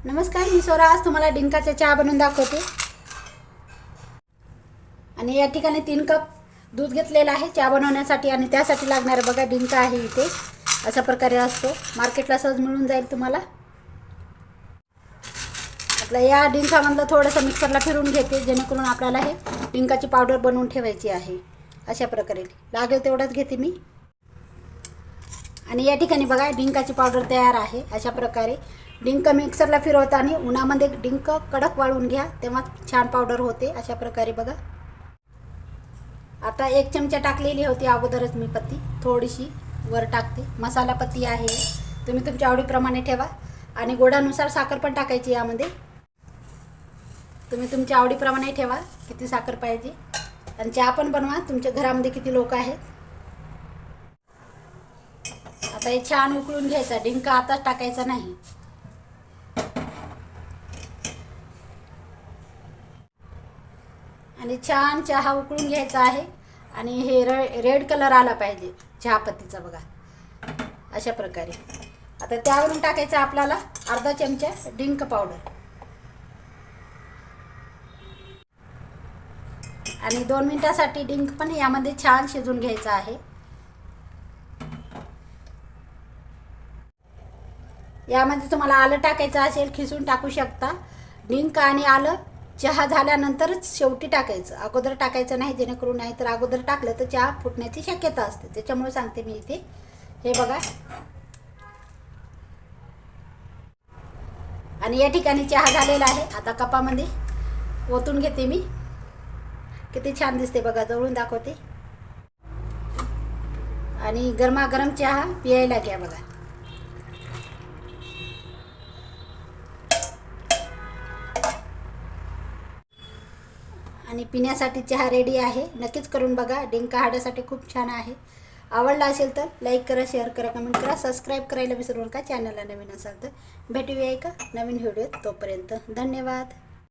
नमस्कार, मी स्वरा. आज तुम्हाला डिंकाचा चहा बनवून दाखवते. आणि या ठिकाणी 3 कप दूध घेतलेलं आहे चहा बनवण्यासाठी. आणि त्यासाठी लागणारे बघा डिंका आहे इथे. अशा प्रकारे असतो, मार्केटला सहज मिळून जाईल तुम्हाला. आपल्या या डिंकामधलं थोडंसं मिक्सरला फिरून घेते, जेणेकरून आपल्याला हे डिंकाची पावडर बनवून ठेवायची आहे. अशा प्रकारे लागेल तेवढंच घेते मी. आणि या ठिकाणी बघा डिंकाची पावडर तयार आहे. अशा प्रकारे डिंक मिक्सरला फिरवताना उन्हामध्ये डिंक कडक वाळून घ्या, तेव्हा छान पावडर होते. अशा प्रकारे बघा. आता 1 चमचा टाकलेली होती अगोदरच मी पत्ती, थोडीशी वर टाकते. मसाला पत्ती आहे, तुम्ही तुमच्या आवडीप्रमाणे ठेवा. आणि गोडानुसार साखर पण टाकायची यामध्ये. तुम्ही तुमच्या आवडीप्रमाणे ठेवा किती साखर पाहिजे. आणि चहा पण बनवा तुमच्या घरामध्ये किती लोक आहेत. आता हे छान उकळून घ्यायचा. डिंक आताच टाकायचा नाही. आणि छान चहा उकळून घ्यायचा आहे. आणि हे रेड कलर आला पाहिजे चहापत्तीचा बघा. अशा प्रकारे आता त्यावरून टाकायचं आपल्याला अर्धा चमचा डिंक पावडर. आणि 2 मिनिटासाठी डिंक पण यामध्ये छान शिजून घ्यायचा आहे. यामध्ये तुम्हाला आलं टाकायचं असेल खिसून टाकू शकता. डिंक आणि आलं चहा झाल्यानंतरच शेवटी टाकायचं, अगोदर टाकायचं नाही, जेणेकरून नाही तर अगोदर टाकलं तर चहा फुटण्याची शक्यता असते. त्याच्यामुळे सांगते मी इथे. हे बघा. आणि या ठिकाणी चहा झालेला आहे. आता कपामध्ये ओतून घेते मी. किती छान दिसते बघा, जवळून दाखवते. आणि गरमागरम चहा पियायला घ्या बघा. आणि पिण्यासाठी चहा रेडी आहे. नक्कीच करून बघा. डिंक हाडासाठी खूप छान आहे. आवडला असेल तर लाईक करा, शेअर करा, कमेंट करा, सबस्क्राईब करायला विसरू नका. चॅनलला नवीन असाल तर भेटूया एका नवीन व्हिडिओत. तोपर्यंत धन्यवाद.